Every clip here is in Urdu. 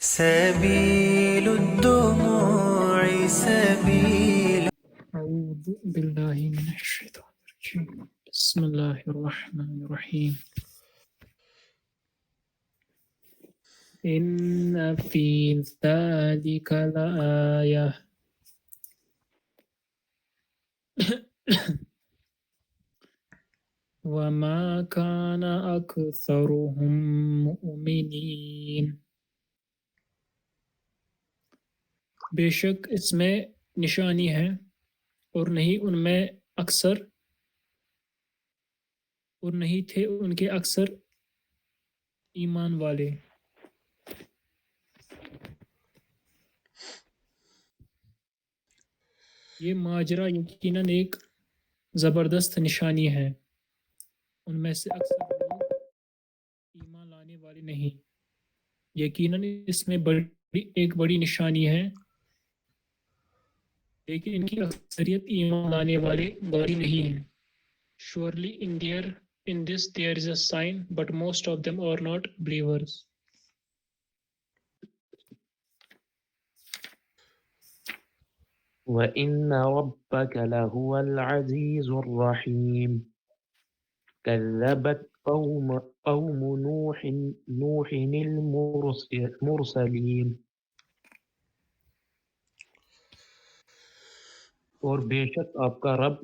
سبيل الدموع سبيل. أعوذ بالله من الشيطان الرجيم. بسم الله الرحمن الرحيم. إن في ذلك لآية وما كان أكثرهم مؤمنين. بے شک اس میں نشانی ہے اور نہیں ان میں اکثر اور نہیں تھے ان کے اکثر ایمان والے. یہ ماجرا یقیناً ایک زبردست نشانی ہے. ان میں سے اکثر لوگ ایمان لانے والے نہیں. یقیناً اس میں ایک بڑی نشانی ہے لیکن ان کی اکثریت ایمان لانے والے نہیں ہیں. Surely in this there is a sign, but most of them are not believers. وَإِنَّ رَبَّكَ لَهُوَ الْعَزِيزُ الرَّحِيمُ كَذَّبَتْ قَوْمُ نُوحٍ الْمُرْسَلِينَ. اور بے شک آپ کا رب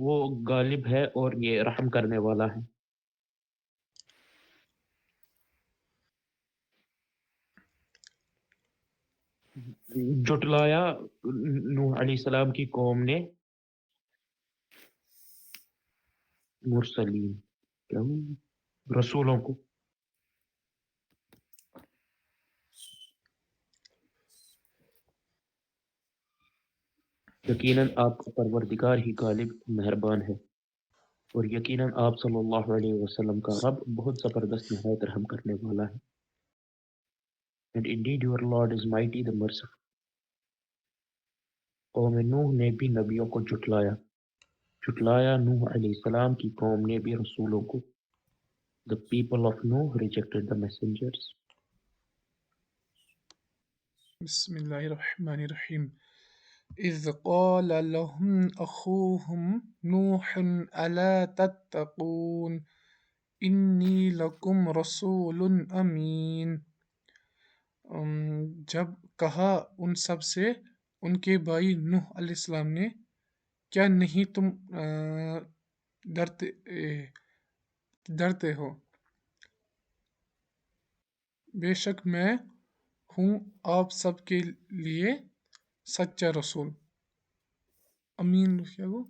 وہ غالب ہے اور یہ رحم کرنے والا ہے. جٹلایا نوح علیہ السلام کی قوم نے مرسلین رسولوں کو. یقیناً آپ کا پروردگار ہی غالب مہربان ہے اور یقیناً آپ صلی اللہ علیہ وسلم کا رب بہت زبردست نہایت رحم کرنے والا ہے. And indeed your Lord is mighty the merciful. قوم نوح نے بھی نبیوں کو جھٹلایا نوح علیہ السلام کی قوم نے بھی رسولوں کو. The people of Nuh rejected the messengers. بسم اللہ الرحمن الرحیم. اذ قال لهم اخوهم نوح الا تتقون انی لکم رسول امین. جب کہا ان سب سے ان کے بھائی نوح علیہ السلام نے کیا نہیں تم ڈرتے ہو، بے شک میں ہوں آپ سب کے لیے سچا رسول. امین کیا گو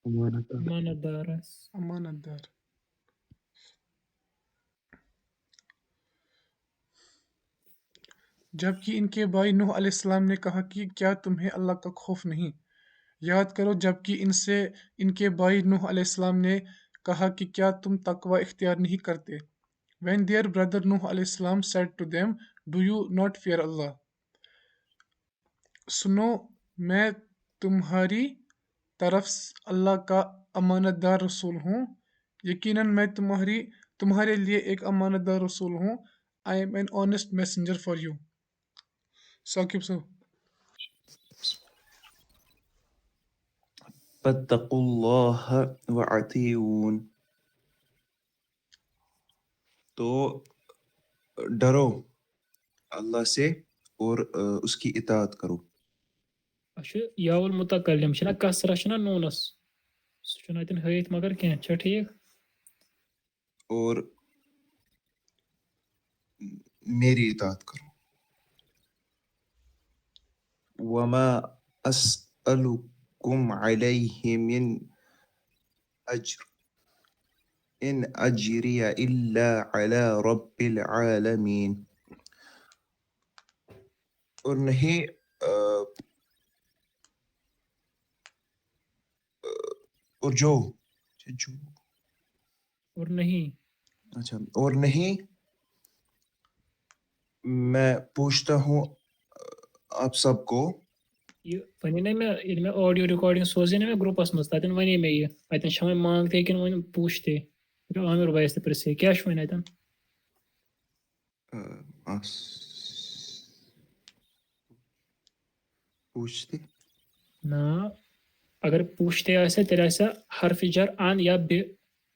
امانت دار. جبکہ ان کے بھائی نوح علیہ السلام نے کہا کہ کیا تمہیں اللہ کا خوف نہیں. یاد کرو جبکہ ان کے بھائی نوح علیہ السلام نے کہا کہ کیا تم تقوی اختیار نہیں کرتے. When their brother Nuh علیہ السلام said to them, Do you not fear Allah? سنو میں تمہاری طرف اللہ کا امانت دار رسول ہوں. یقیناً میں تمہارے لیے ایک امانت دار رسول ہوں. I am an honest messenger for you. Saqib صاحب. فاتقوا اللہ وأطیعون، تو ڈرو اللہ سے اور اس کی اطاعت کرو. اچھا یا المتکلم چھنا کسرہ چھنا نونس سہ چھنا اتن ہیت مگر کینٛہہ چھا ٹھیک. اور میری اطاعت کرو. وما اسألکم علیہ من اجر ان اجری الا علی رب العالمین. اور نہیں اور نہیں اچھا اور نہیں میں پوچھتا ہوں آپ سب کو. یہ ونی نا میں ییٚلہِ مےٚ آڈیو رِکاڈِنٛگ سوزے نا مےٚ گرُپَس منٛز تَتٮ۪ن وَنے مےٚ یہِ اَتٮ۪ن چھا وۄنۍ مانٛگتے کِنہٕ وۄنۍ پوٗچھتے. عامر وبايست برسي كاش وين ايضا آپ پوچھتے نا اگر پوچھتے ایسے تیرے ایسا حرف جر آن یا بے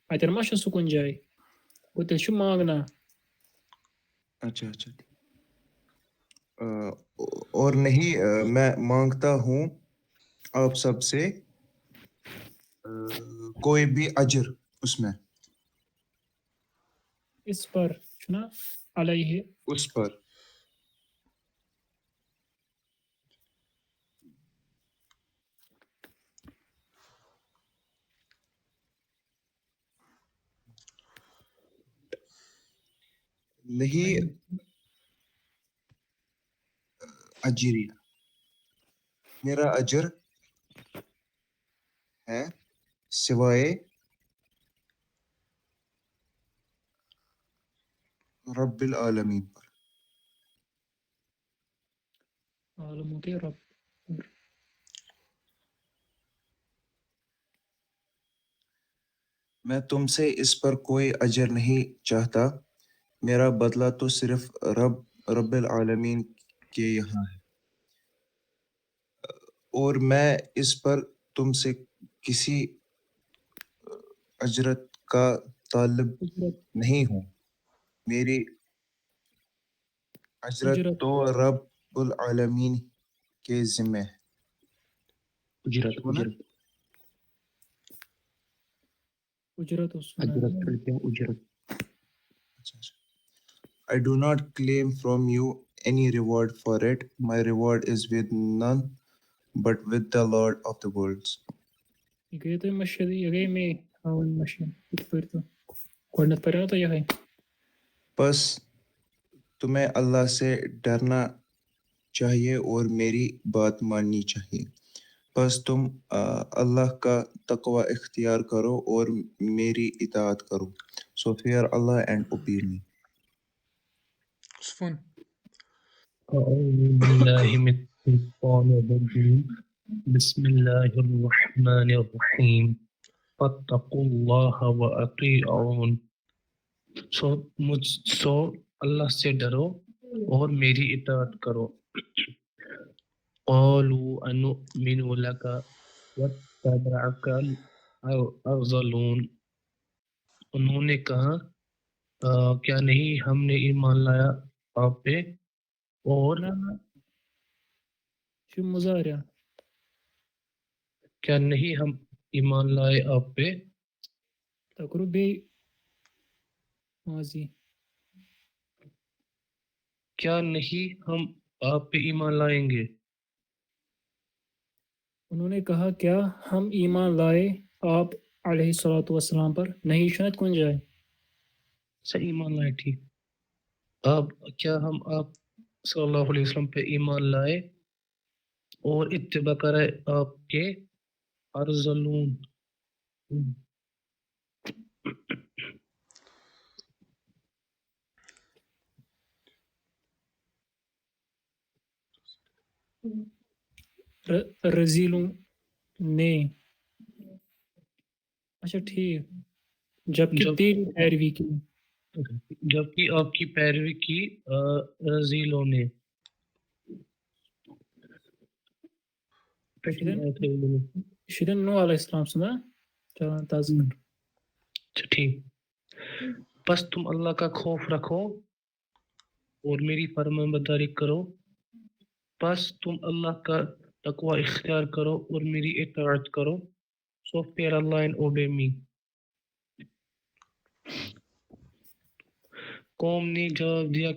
اتر ما سکون جائے وہ تیل شو مانگنا اچھا اچھا اور نہیں میں مانگتا ہوں آپ سب سے کوئی بھی اجر اس میں اس پر چنا علیہ اس پر نہیں اجری میرا اجر ہے سوائے رب العالمین پر عالموں کے رب میں تم سے اس پر کوئی اجر نہیں چاہتا میرا بدلہ تو صرف رب العالمین کے یہاں ہے اور میں اس پر تم سے کسی اجرت کا طالب نہیں ہوں میری اجرت تو رب العالمین کے ذمہ ہے اجرت اجرت اجرت اجرت کیا اجرت I do not claim from you any reward for it. My reward is with none but with the Lord of the worlds. یہ تو مشہد یہ میں ہاون مشہد پھر تو گۄڈنیٚتھ پریو تو یہ بس تمہیں اللہ سے ڈرنا چاہیے اور میری بات ماننی چاہیے بس تم اللہ کا تقوی اختیار کرو اور میری اطاعت کرو So fear Allah and obey me. عثمان أعوذ بالله من الشيطان الرجيم بسم الله الرحمن الرحيم فاتقوا الله وأطيعون سو اللہ سے ڈرو اور میری اطاعت کرو قالوا أنؤمن لك واتبعك الأرذلون انہوں نے کہا کیا نہیں ہم نے ایمان لایا آپ پہ اور شو مضارع کیا نہیں ہم ایمان لائے آپ پہ تقرو بے ماضی کیا نہیں ہم آپ پہ ایمان لائیں گے انہوں نے کہا کیا ہم ایمان لائے آپ علیہ الصلوۃ والسلام پر نہیں شاید کون جائے صحیح ایمان لائے ٹھیک آپ کیا ہم آپ صلی اللہ علیہ وسلم پہ ایمان لائے اور اتباع کرے آپ کے ارذلون رزیلوں نے اچھا ٹھیک جبکہ تیری پیروی کی جبکہ آپ کی پیروی کی رزیلوں نے شدن نو علیہ السلام سنا چلو تازہ اچھا ٹھیک بس تم اللہ کا خوف رکھو اور میری فرمان برداری کرو بس تم اللہ کا تقوی اختیار کرو اور میری اطاعت کرو so fear Allah and obey me قوم نے جواب دیا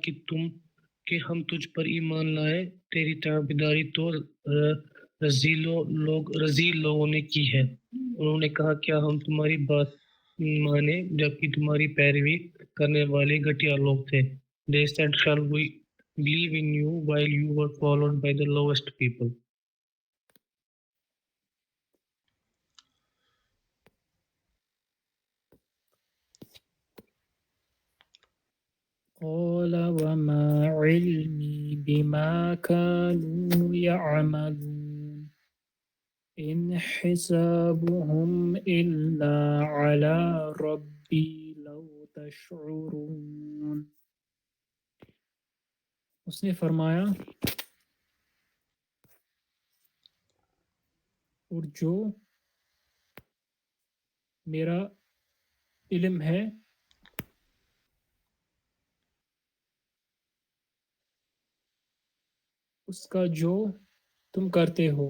کہ ہم تجھ پر ایمان لائے تیری تابعداری تو رذیل لوگوں نے کی ہے انہوں نے کہا کیا ہم تمہاری بات مانے جبکہ تمہاری پیروی کرنے والے گھٹیا لوگ تھے They said shall we believe in you while you were followed by the lowest people قال وما علمي بما كانوا يعملون إن حسابهم إلا على ربي تشعرون. اس نے فرمایا اور جو میرا علم ہے اس کا جو تم کرتے ہو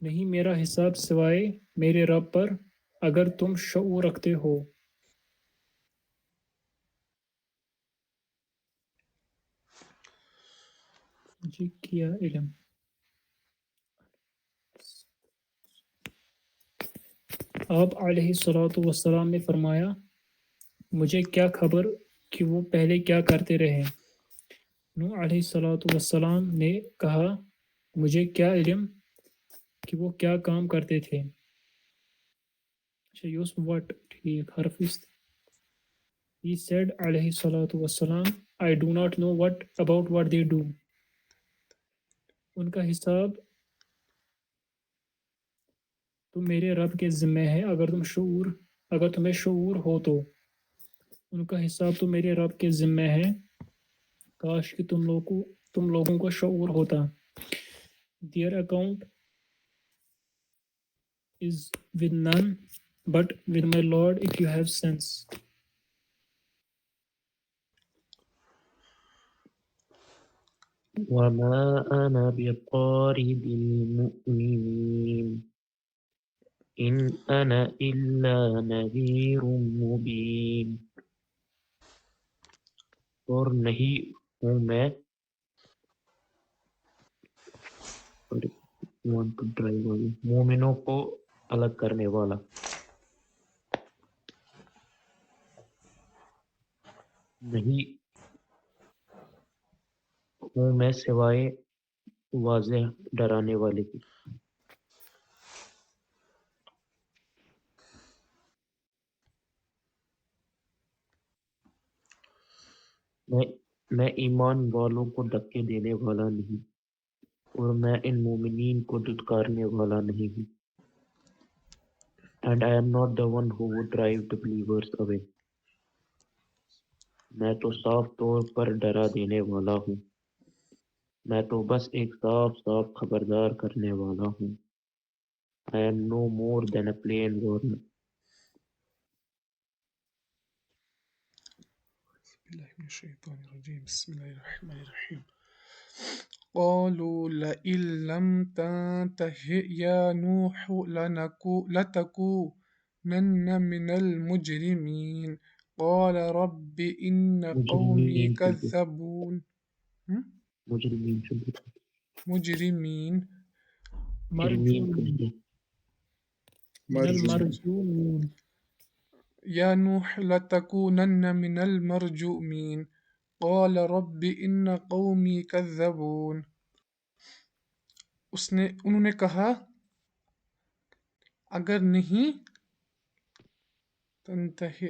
نہیں میرا حساب سوائے میرے رب پر اگر تم شعور رکھتے ہو. جی کیا علم. آپ علیہ الصلوۃ والسلام نے فرمایا مجھے کیا خبر کہ وہ پہلے کیا کرتے رہے. نوح علیہ الصلوۃ والسلام نے کہا مجھے کیا علم کہ وہ کیا کام کرتے تھے. اچھا یوس وٹ ٹھیک حرف است. He said علیہ الصلوۃ والسلام I do not know what about what they do. ان کا حساب تو میرے رب کے ذمہ ہے اگر تمہیں شعور ہو تو. ان کا حساب تو میرے رب کے ذمہ ہے کاش کہ تم لوگوں کو شعور ہوتا. Their account is with none but with my Lord if you have sense. وما أنا بطارد المؤمنين إن أنا إلا نذير مبين. اور نہیں ہوں میں مومنوں کو الگ کرنے والا. نہیں ہوں میں سوائے واضح ڈرانے والے کی. میں ایمان والوں کو دھکے دینے والا نہیں اور میں ان مومنین کو دھتکارنے والا نہیں ہوں. And I am not the one who would drive the believers away. میں تو صاف طور پر ڈرا دینے والا ہوں. میں تو بس ایک صاف خبردار کرنے والا ہوں. I am no more than a plain warner. بسم الله الرحمن الرحيم. قالوا لئن لم تنته يا نوح لتكونن من المجرمين قال رب إن قومي كذبون. مجرمين مرجومين يا نوح لتكونن من المرجومين قال رب إن قومي كذبون. انہوں نے کہا اگر نہیں تنتہی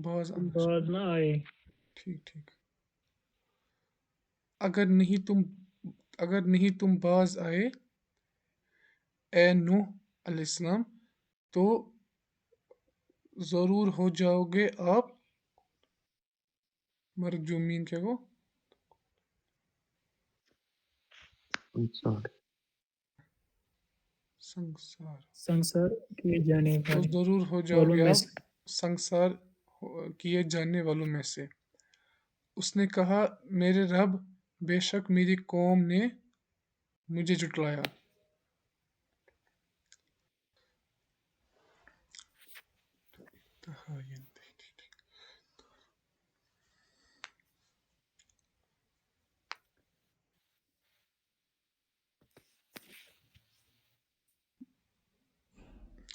باز نہ آئے ٹھیک اگر نہیں تم باز آئے اے نوح علیہ السلام تو ضرور ہو جاؤ گے آپ مرجومین کیا کو سنسار کیے جانے تو والے ضرور ہو جاؤ والوں گے میں آپ سنسار کیے جانے والوں میں سے. اس نے کہا میرے رب بے شک میری قوم نے مجھے جھٹلایا.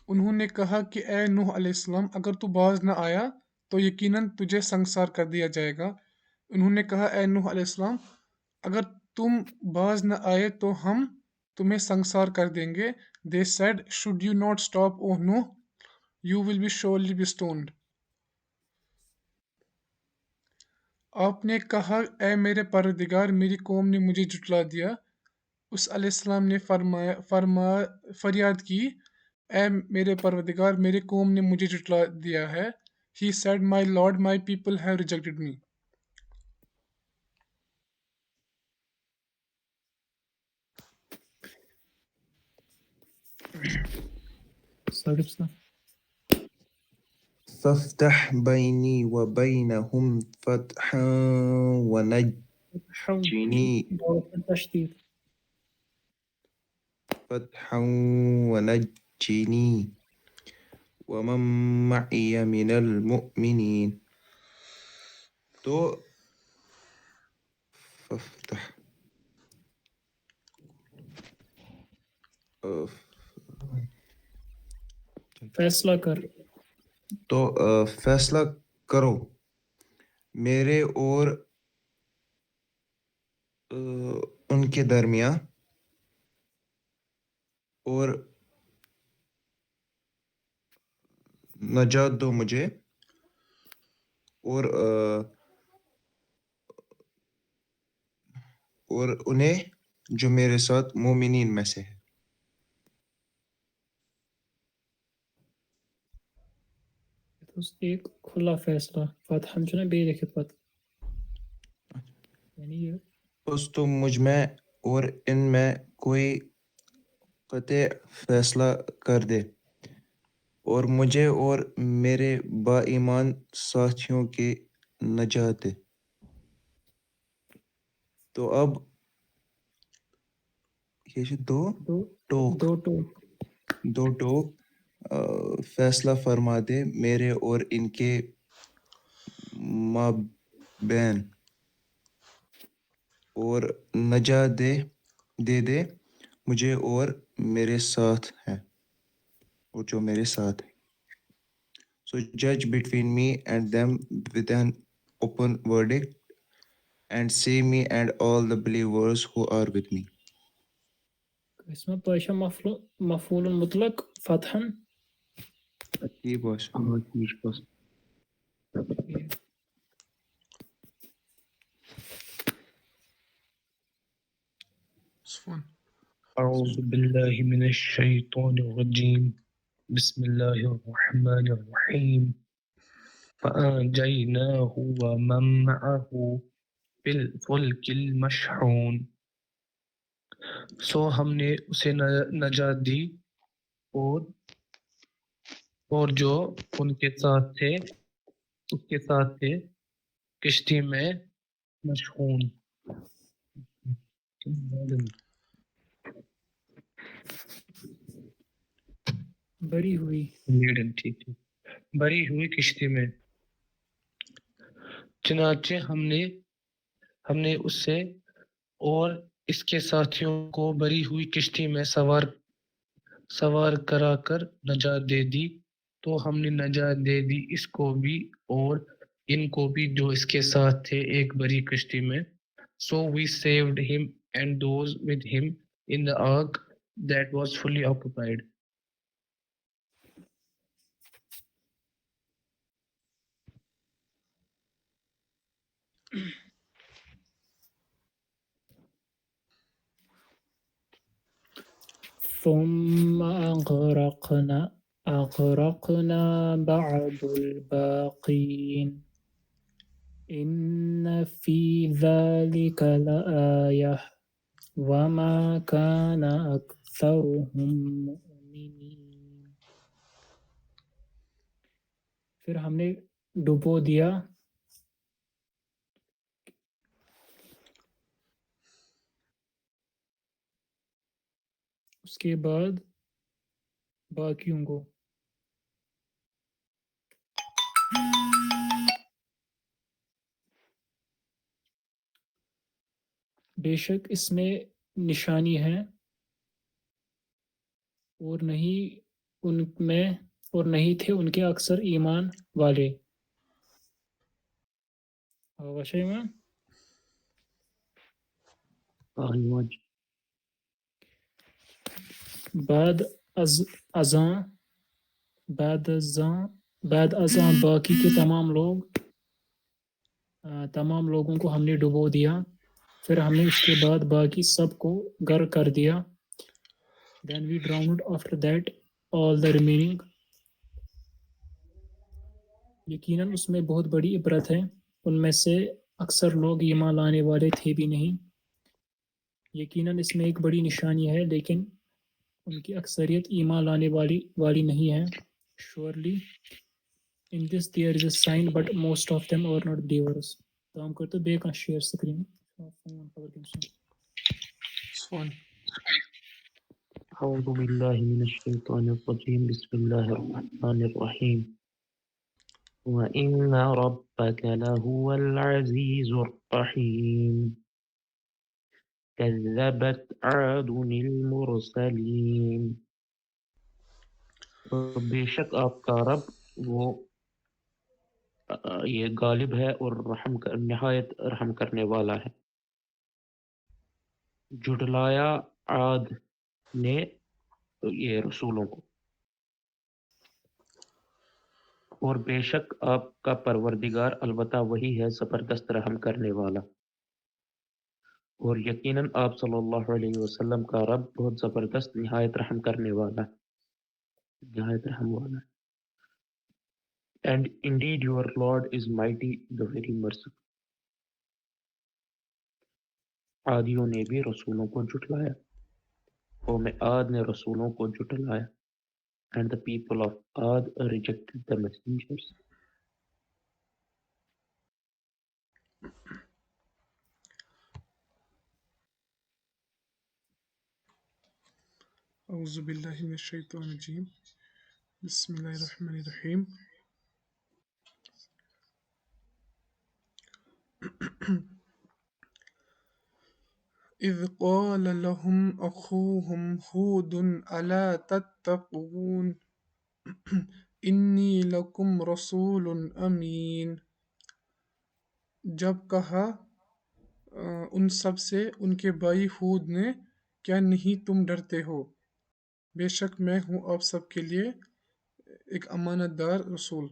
انہوں نے کہا کہ اے نوح علیہ السلام اگر تو باز نہ آیا تو یقیناً تجھے سنگسار کر دیا جائے گا. انہوں نے کہا اے نوح علیہ السلام اگر تم باز نہ آئے تو ہم تمہیں سنگسار کر دیں گے. They said should you not stop O Nuh you will be surely be stoned. آپ نے کہا اے میرے پروردگار میری قوم نے مجھے جھٹلا دیا. اس علیہ السلام نے فریاد کی اے میرے پروردگار میری قوم نے مجھے جھٹلا دیا ہے. He said, My Lord, my people have rejected me. صاحب فافتح بيني وبينهم فتحا ونجني تشدید ونجني ومن معي من المؤمنين. تو فافتح فیصلہ کر تو فیصلہ کرو میرے اور ان کے درمیان اور نجات دو مجھے اور انہیں جو میرے ساتھ مومنین میں سے ہے. ایک کھلا فیصلہ فتح ہم چھنا بے لکھت پت یعنی یہ بس تم مجھ میں اور ان میں کوئی قطع فیصلہ کر دے اور مجھے اور میرے با ایمان ساتھیوں کی نجات دے. تو اب یہ جو دو ٹوک فیصلہ فرما دے میرے اور ان کے مابین اور نجات دے مجھے اور میرے ساتھ ہیں اور جو میرے ساتھ ہیں. So judge between me and them with an open verdict and save me and all the believers who are with me. اس میں پیشہ مفعول مطلق فتحن یہ بس Safwan. أعوذ بالله من الشيطان الرجيم بسم الله الرحمن الرحيم فأنجيناه ومن معه بالفلك المشحون. سو ہم نے اسے نجات دی اور جو ان کے ساتھ تھے اس کے ساتھ تھے کشتی میں مشحون بری ہوئی بری ہوئی کشتی میں. چنانچہ ہم نے اس سے اور اس کے ساتھیوں کو بری ہوئی کشتی میں سوار کرا کر نجات دے دی. تو ہم نے نجات دے دی اس کو بھی اور ان کو بھی جو اس کے ساتھ تھے ایک بری کشتی میں. So we saved him and those with him in the ark that was fully occupied. ثم أغرقنا بعد الباقين إن في ذلك لآية وما كان أكثرهم مؤمنين. پھر ہم نے ڈبو دیا اس کے بعد باقیوں کو بے شک اس میں نشانی ہے اور نہیں تھے ان کے اکثر ایمان والے. ایمان بعد ازاں باقی کے تمام لوگ تمام لوگوں کو ہم نے ڈبو دیا، پھر ہم نے اس کے بعد باقی سب کو غرق کر دیا. Then we drowned after that all the remaining. یقیناً اس میں بہت بڑی عبرت ہے، ان میں سے اکثر لوگ ایمان لانے والے تھے بھی نہیں. یقیناً اس میں ایک بڑی نشانی ہے لیکن ان کی اکثریت ایمان لانے والی نہیں ہے. Surely in this there is a sign but most of them are not believers. کام کرتے بے کانٛہہ شیئر سکرین. It's fine. أعوذ بالله من الشيطان الرجيم بسم الله الرحمن الرحيم وإن ربك لهو العزيز الرحيم كذبت عاد المرسلين اور بے شک آپ کا رب وہ یہ غالب ہے اور نہایت رحم کرنے والا ہے. جھٹلایا عاد نے یہ رسولوں کو، اور بے شک آپ کا پروردگار البتہ وہی ہے زبردست رحم کرنے والا. اور یقیناً آپ صلی اللہ علیہ وسلم کا رب بہت زبردست نہایت رحم کرنے والا ہے، نہایت رحم والا ہے. And indeed your Lord is mighty, the very merciful. عادیوں نے بھی رسولوں کو جھٹلایا، قوم عاد نے رسولوں کو جھٹلایا. And the people of Ad rejected the messengers. أعوذ بالله من الشيطان الرجيم بسم الله الرحمن الرحيم. إذ قال لهم أخوهم هود ألا تتقون إني لكم رسول أمين. جب کہا ان سب سے ان کے بھائی ہود نے، کیا نہیں تم ڈرتے ہو، بے شک میں ہوں آپ سب کے لیے ایک امانت دار رسول.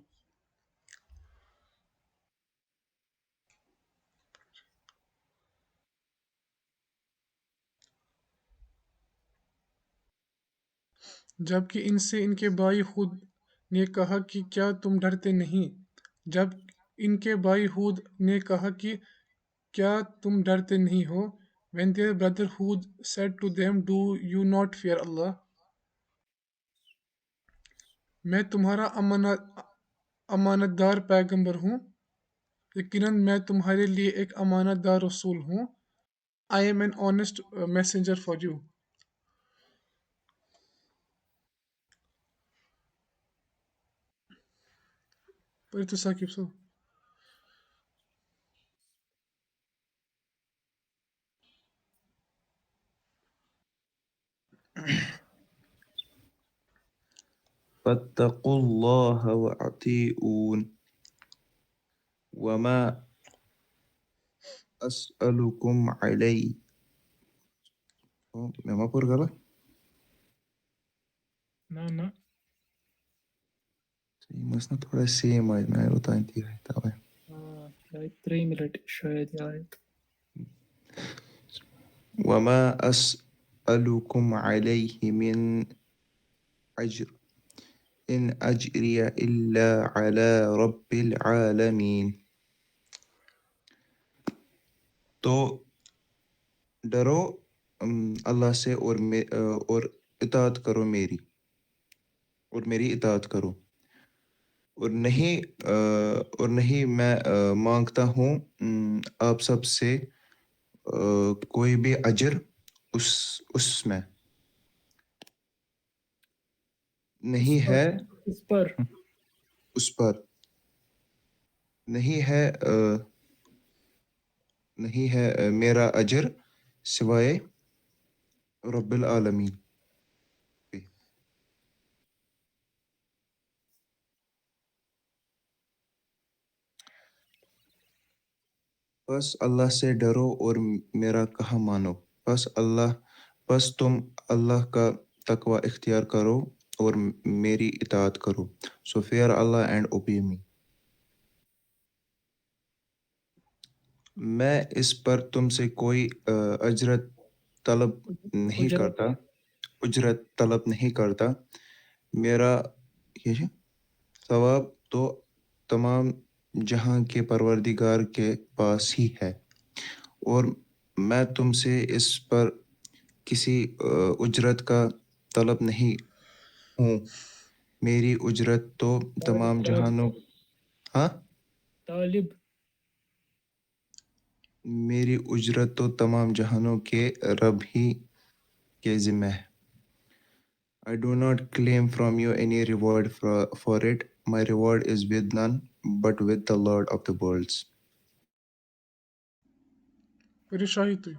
جبکہ ان سے ان کے بھائی ہود نے کہا کہ کیا تم ڈرتے نہیں، جب ان کے بھائی ہود نے کہا کہ کیا تم ڈرتے نہیں ہو. When their brother Hud said to them, Do you not fear Allah? میں تمہارا امانت دار پیغمبر ہوں، یقیناً میں تمہارے لیے ایک امانت دار رسول ہوں. I am an honest messenger for you. پڑھ تو ثاقب صاحب. فاتقوا الله وأطيعون وما أسألكم عليه. میں ما پور گلا نہ مسنا تھوڑا سیم آج میں ہوتا انتی رہتا ہے. شاید 3 منٹ شاید یہ آیت. وما أسألكم عليه من أجر إن أجري إلا على رب العالمين. تو ڈرو اللہ سے اور اطاعت کرو میری، اور میری اطاعت کرو، اور نہیں میں مانگتا ہوں آپ سب سے کوئی بھی اجر اس میں نہیں ہے، اس پر نہیں ہے میرا اجر سوائے رب العالمین. بس اللہ سے ڈرو اور میرا کہا مانو، بس تم اللہ کا تقوی اختیار کرو اور میری اطاعت کرو. So fear Allah and obey me. میں اس پر تم سے کوئی اجرت طلب نہیں اجرت کرتا اجرت طلب نہیں کرتا میرا یہ ہے ثواب تو تمام جہاں کے پروردگار کے پاس ہی ہے اور میں تم سے اس پر کسی اجرت کا طلب نہیں ہوں میری اجرت تو تمام جہانوں ہاں طالب میری اجرت تو تمام جہانوں کے رب ہی کے ذمہ ہے I do not claim from you any reward for it. My reward is with none but with the Lord of the worlds. پھر شاہی تو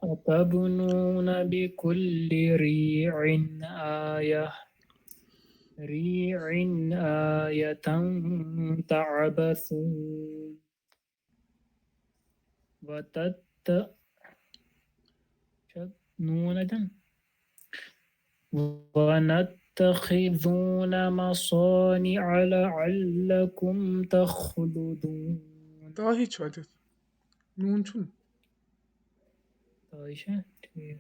أتبنون بكل ريع آية تعبثون ونتخذون مصانع لعلكم تخلدون تاہی چھوٹے نون چھن عائشہ ٹھیک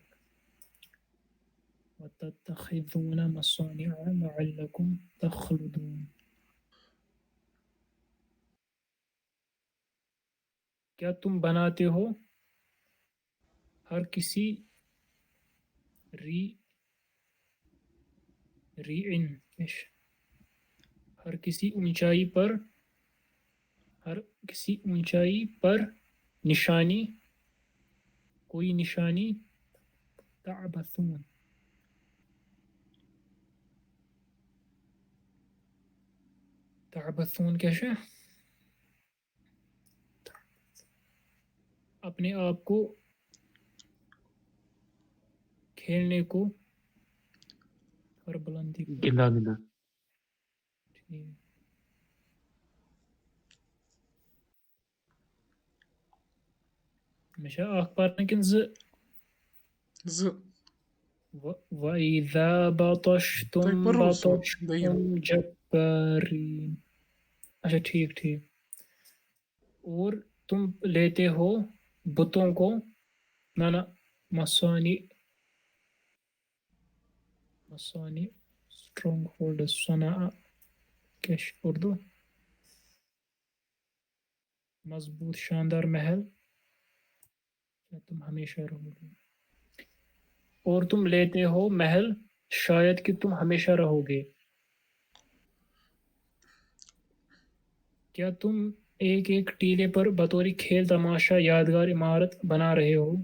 وتتخذون مصانع لعلكم تخلدون کیا تم بناتے ہو ہر کسی ہر کسی اونچائی پر نشانی کوئی نشانی تعبثون کیسے اپنے آپ کو کھیلنے کو ہر بلندی پر گلا گلا ٹھیک ہمیشہ اکھ پرنا کن ز وَإِذَا بَطَشْتُمْ تۄہہِ پٔرٕو سُہ بَطَشْتُمْ جَبَّارِينَ اچھا ٹھیک اور تم لیتے ہو بتوں کو نہ مسانی اسٹرانگ ہولڈ سنا کیش اردو مضبوط شاندار محل تم ہمیشہ رہو گے اور تم لیتے ہو محل شاید کہ تم ہمیشہ رہو گے کیا تم ایک ٹیلے پر بطور کھیل تماشا یادگار عمارت بنا رہے ہو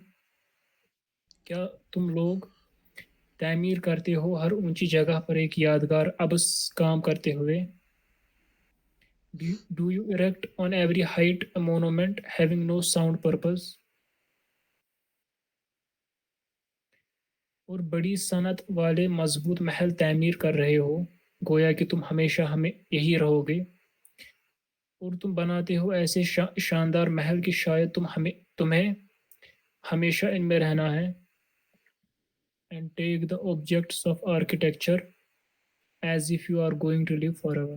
کیا تم لوگ تعمیر کرتے ہو ہر اونچی جگہ پر ایک یادگار ابس کام کرتے ہوئے Do you erect on every height a monument having no sound purpose اور بڑی صنعت والے مضبوط محل تعمیر کر رہے ہو گویا کہ تم ہمیشہ یہی رہو گے اور تم بناتے ہو ایسے شاندار محل کہ شاید تمہیں ہمیشہ ان میں رہنا ہے and take the objects of architecture as if you are going to live forever